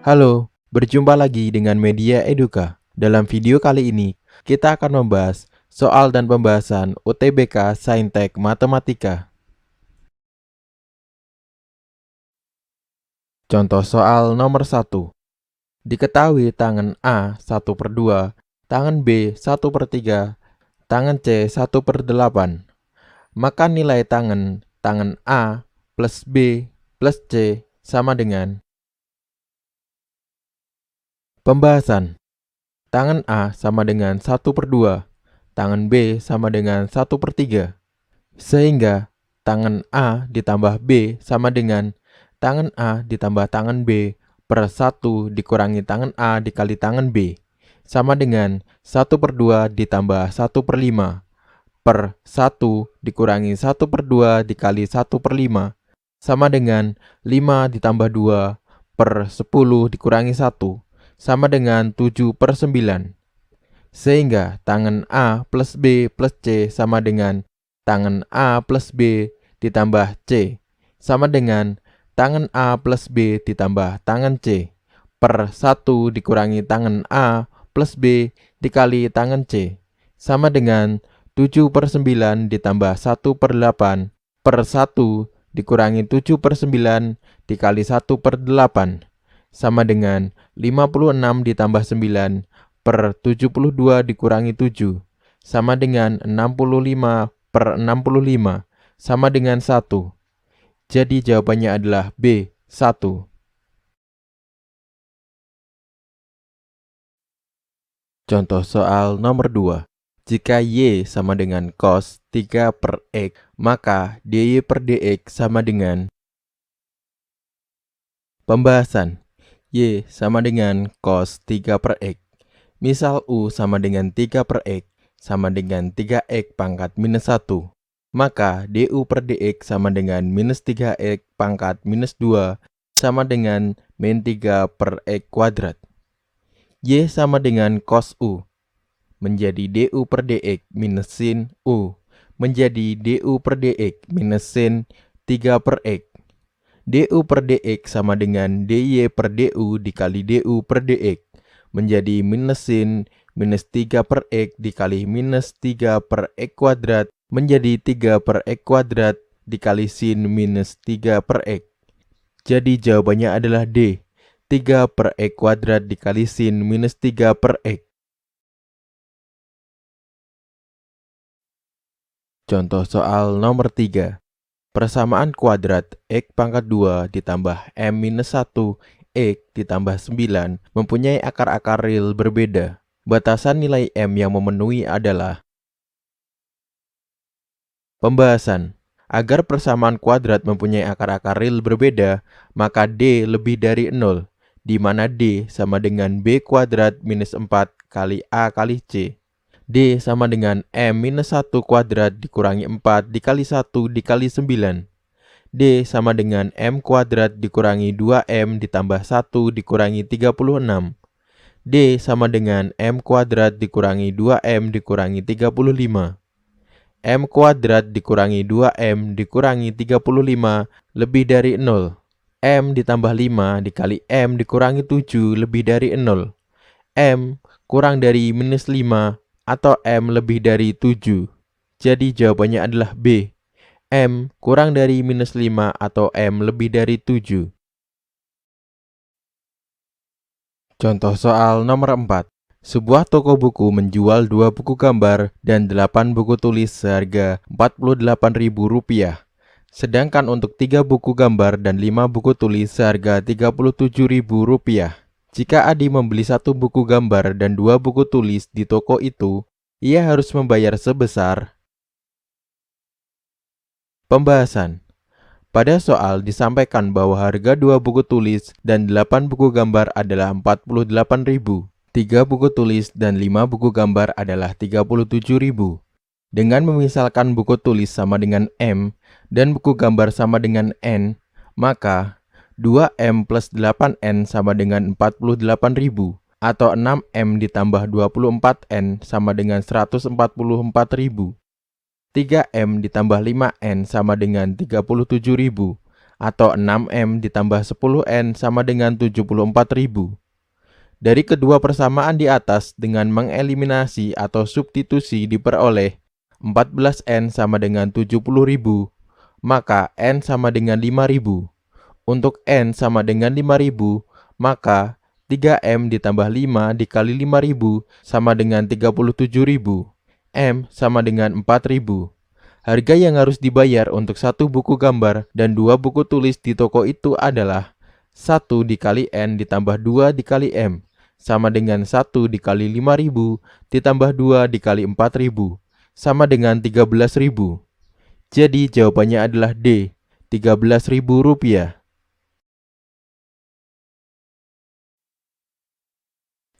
Halo, berjumpa lagi dengan Media Eduka. Dalam video kali ini, kita akan membahas soal dan pembahasan UTBK Saintek Matematika. Contoh soal nomor 1. Diketahui tangan A 1/2, tangan B 1/3, tangan C 1/8. Maka nilai tangan A plus B plus C sama dengan. Pembahasan. Tangan A sama dengan 1/2, tangan B sama dengan 1/3. Sehingga tangan A ditambah B sama dengan tangan A ditambah tangan B per 1 dikurangi tangan A dikali tangan B. Sama dengan 1/2 ditambah 1/5 per 1 dikurangi 1/2 dikali 1/5. Sama dengan 5 ditambah 2 per 10 dikurangi 1. Sama dengan 7/9. Sehingga tangan A plus B plus C sama dengan tangan A plus B ditambah C sama dengan tangan A plus B ditambah tangan C per 1 dikurangi tangan A plus B dikali tangan C sama dengan 7/9 ditambah 1/8 per 1 dikurangi 7/9 dikali 1/8 sama dengan 56 ditambah 9 per 72 dikurangi 7 sama dengan 65 per 65 sama dengan 1. Jadi jawabannya adalah B, 1. Contoh soal nomor 2. Jika Y sama dengan cos 3/X, maka DY per DX sama dengan. Pembahasan. Y sama dengan cos 3/X. Misal U sama dengan 3/X sama dengan 3X pangkat minus 1. Maka DU per DX sama dengan minus 3X pangkat minus 2 sama dengan min 3 per X kuadrat. Y sama dengan cos U. Menjadi DU per DX minus sin U. Menjadi DU per DX minus sin 3/X. DU per DX sama dengan DY per DU dikali DU per DX. Menjadi minus sin minus 3/X dikali minus 3 per X kuadrat menjadi 3 per X kuadrat dikali sin minus 3 per X. Jadi jawabannya adalah D, 3 per X kuadrat dikali sin minus 3 per X. Contoh soal nomor 3. Persamaan kuadrat X pangkat 2 ditambah M minus 1 X ditambah 9 mempunyai akar-akar real berbeda. Batasan nilai M yang memenuhi adalah. Pembahasan. Agar persamaan kuadrat mempunyai akar-akar real berbeda, maka D lebih dari 0, di mana D sama dengan B kuadrat minus 4 kali A kali C. D sama dengan M minus 1 kuadrat dikurangi 4 dikali 1 dikali 9. D sama dengan M kuadrat dikurangi 2M ditambah 1 dikurangi 36. D sama dengan M kuadrat dikurangi 2M dikurangi 35. M kuadrat dikurangi 2M dikurangi 35 lebih dari 0. M ditambah 5 dikali M dikurangi 7 lebih dari 0. M kurang dari minus 5 atau M lebih dari 7. Jadi jawabannya adalah B. M kurang dari minus 5 atau M lebih dari 7. Contoh soal nomor 4. Sebuah toko buku menjual 2 buku gambar dan 8 buku tulis seharga Rp48.000. Sedangkan untuk 3 buku gambar dan 5 buku tulis seharga Rp37.000. Jika Adi membeli 1 buku gambar dan 2 buku tulis di toko itu, ia harus membayar sebesar. Pembahasan. Pada soal disampaikan bahwa harga 2 buku tulis dan 8 buku gambar adalah Rp48.000. 3 buku tulis dan 5 buku gambar adalah Rp37.000. Dengan memisalkan buku tulis sama dengan M dan buku gambar sama dengan N, maka 2M plus 8N sama dengan 48.000 atau 6M ditambah 24N sama dengan 144.000. 3M ditambah 5N sama dengan 37.000 atau 6M ditambah 10N sama dengan 74.000. Dari kedua persamaan di atas dengan mengeliminasi atau substitusi diperoleh 14N sama dengan 70.000, maka N sama dengan 5.000. Untuk N sama dengan 5.000, maka 3M ditambah 5 dikali 5.000 sama dengan 37.000. M sama dengan 4.000. Harga yang harus dibayar untuk satu buku gambar dan 2 buku tulis di toko itu adalah 1 dikali N ditambah 2 dikali M sama dengan 1 dikali 5.000 ditambah 2 dikali 4.000 sama dengan 13.000. Jadi jawabannya adalah D, Rp13.000.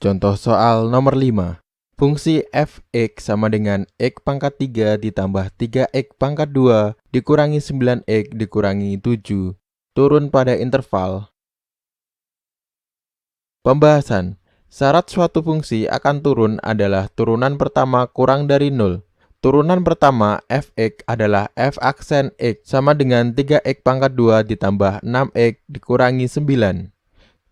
Contoh soal nomor 5. Fungsi f(x) sama dengan x pangkat 3 ditambah 3x pangkat 2 dikurangi 9x dikurangi 7 turun pada interval. Pembahasan. Syarat suatu fungsi akan turun adalah turunan pertama kurang dari 0. Turunan pertama f(x) adalah f aksen x sama dengan 3x pangkat 2 ditambah 6x dikurangi 9.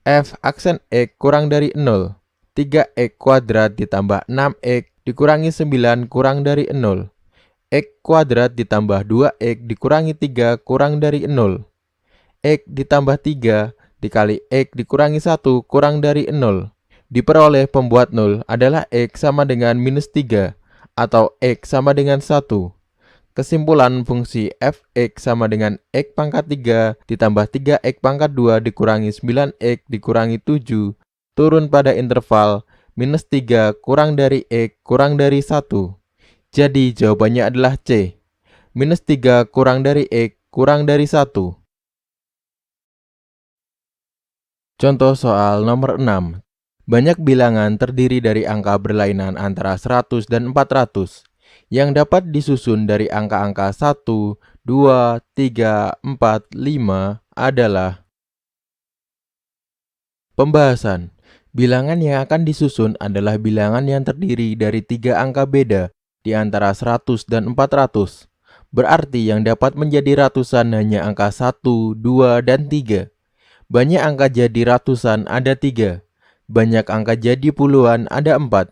F aksen x kurang dari 0. 3x kuadrat ditambah 6x dikurangi 9 kurang dari 0. X kuadrat ditambah 2x dikurangi 3 kurang dari 0. X ditambah 3 dikali X dikurangi 1 kurang dari 0. Diperoleh pembuat 0 adalah X sama dengan minus 3 atau X sama dengan 1. Kesimpulan fungsi f(x) sama dengan x pangkat 3 ditambah 3x pangkat 2 dikurangi 9x dikurangi 7 turun pada interval minus 3 kurang dari x kurang dari 1. Jadi jawabannya adalah C, minus 3 kurang dari x kurang dari 1. Contoh soal nomor 6. Banyak bilangan terdiri dari angka berlainan antara 100 dan 400 yang dapat disusun dari angka-angka 1, 2, 3, 4, 5 adalah. Pembahasan. Bilangan yang akan disusun adalah bilangan yang terdiri dari 3 angka beda di antara 100 dan 400. Berarti yang dapat menjadi ratusan hanya angka 1, 2, dan 3. Banyak angka jadi ratusan ada 3. Banyak angka jadi puluhan ada 4.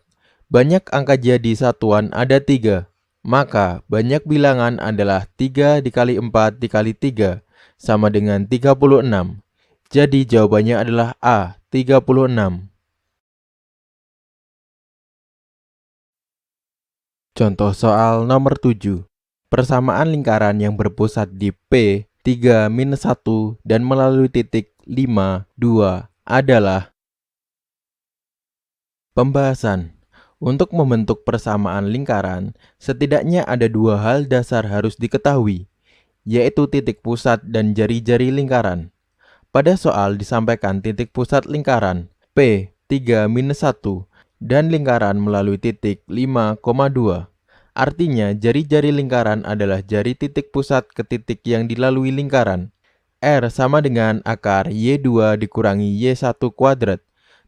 Banyak angka jadi satuan ada 3. Maka banyak bilangan adalah 3 dikali 4 dikali 3 sama dengan 36. Jadi jawabannya adalah A, 36. Contoh soal nomor 7. Persamaan lingkaran yang berpusat di P, 3, minus 1 dan melalui titik 5, 2 adalah. Pembahasan. Untuk membentuk persamaan lingkaran, setidaknya ada 2 hal dasar harus diketahui, yaitu titik pusat dan jari-jari lingkaran. Pada soal disampaikan titik pusat lingkaran P, 3, minus 1 dan lingkaran melalui titik 5,2. Artinya jari-jari lingkaran adalah jari titik pusat ke titik yang dilalui lingkaran. R sama dengan akar Y2 dikurangi Y1 kuadrat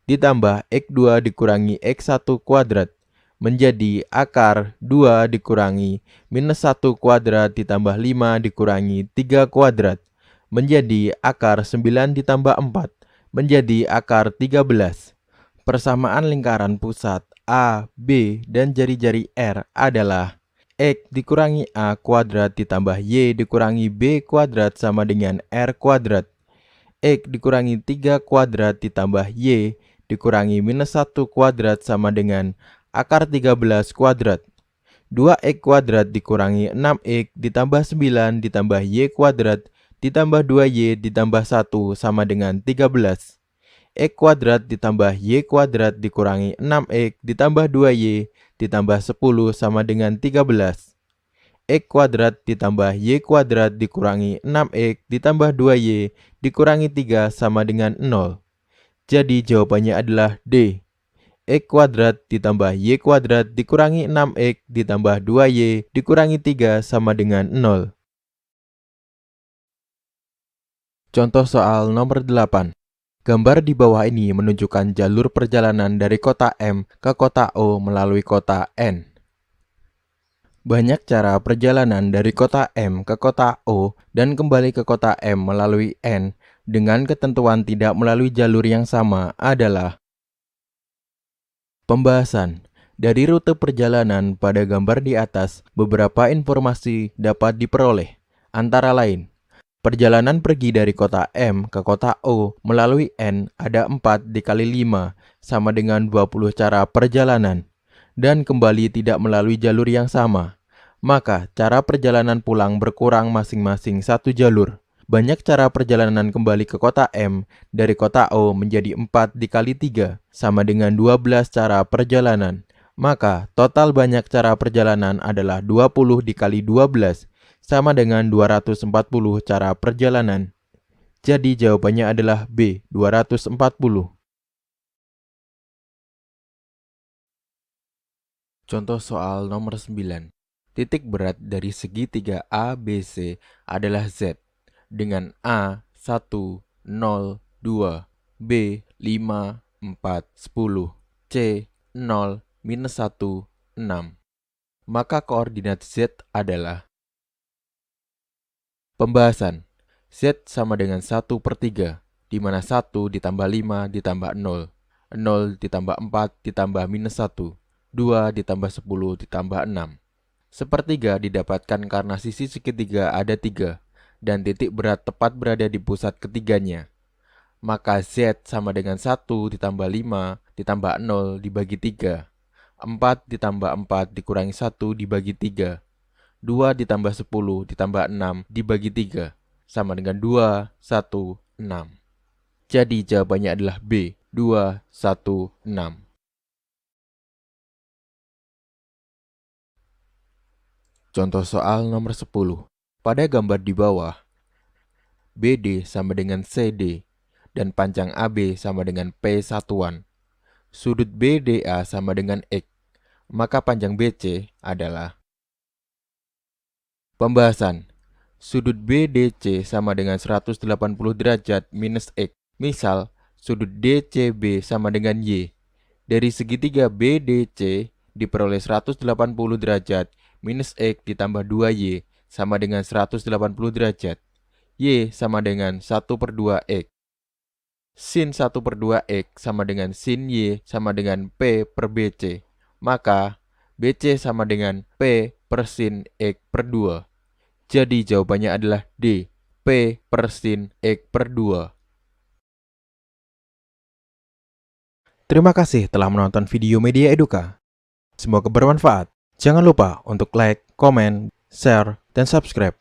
ditambah X2 dikurangi X1 kuadrat menjadi akar 2 dikurangi minus 1 kuadrat ditambah 5 dikurangi 3 kuadrat menjadi akar 9 ditambah 4 menjadi akar 13. Persamaan lingkaran pusat A, B, dan jari-jari R adalah X dikurangi A kuadrat ditambah Y dikurangi B kuadrat sama dengan R kuadrat. X dikurangi 3 kuadrat ditambah Y dikurangi minus 1 kuadrat sama dengan akar 13 kuadrat. 2x kuadrat dikurangi 6x ditambah 9 ditambah Y kuadrat ditambah 2y ditambah 1 sama dengan 13. X kuadrat ditambah Y kuadrat dikurangi 6x ditambah 2y ditambah 10 sama dengan 13. X kuadrat ditambah Y kuadrat dikurangi 6x ditambah 2y dikurangi 3 sama dengan 0. Jadi jawabannya adalah D. X kuadrat ditambah Y kuadrat dikurangi 6x ditambah 2y dikurangi 3 sama dengan 0. Contoh soal nomor 8. Gambar di bawah ini menunjukkan jalur perjalanan dari kota M ke kota O melalui kota N. Banyak cara perjalanan dari kota M ke kota O dan kembali ke kota M melalui N dengan ketentuan tidak melalui jalur yang sama adalah pembahasan. Dari rute perjalanan pada gambar di atas, beberapa informasi dapat diperoleh. Antara lain, perjalanan pergi dari kota M ke kota O melalui N ada 4 dikali 5 sama dengan 20 cara perjalanan. Dan kembali tidak melalui jalur yang sama. Maka cara perjalanan pulang berkurang masing-masing satu jalur. Banyak cara perjalanan kembali ke kota M dari kota O menjadi 4 dikali 3 sama dengan 12 cara perjalanan. Maka total banyak cara perjalanan adalah 20 dikali 12 sama dengan 240 cara perjalanan. Jadi jawabannya adalah B, 240. Contoh soal nomor 9. Titik berat dari segitiga ABC adalah Z dengan A 1, 0, 2, B 5, 4, 10, C 0, minus 1, 6. Maka koordinat Z adalah pembahasan. Z sama dengan 1 per 3, di mana 1 ditambah 5 ditambah 0, 0 ditambah 4 ditambah minus 1, 2 ditambah 10 ditambah 6. Sepertiga didapatkan karena sisi segitiga ada 3, dan titik berat tepat berada di pusat ketiganya. Maka Z sama dengan 1 ditambah 5 ditambah 0 dibagi 3, 4 ditambah 4 dikurangi 1 dibagi 3, 2 ditambah 10 ditambah 6 dibagi 3, sama dengan 2, 1, 6. Jadi jawabannya adalah B, 2, 1, 6. Contoh soal nomor 10. Pada gambar di bawah, BD sama dengan CD dan panjang AB sama dengan P satuan. Sudut BDA sama dengan X, maka panjang BC adalah pembahasan. Sudut BDC sama dengan 180 derajat minus X. Misal, sudut DCB sama dengan Y. Dari segitiga BDC diperoleh 180 derajat minus X ditambah 2Y sama dengan 180 derajat. Y sama dengan 1 per 2 X. Sin 1 per 2 X sama dengan sin Y sama dengan P per BC. Maka BC sama dengan P per sin X per 2. Jadi jawabannya adalah D, P per sin X per 2. Terima kasih telah menonton video Media Eduka. Semoga bermanfaat. Jangan lupa untuk like, komen, share, dan subscribe.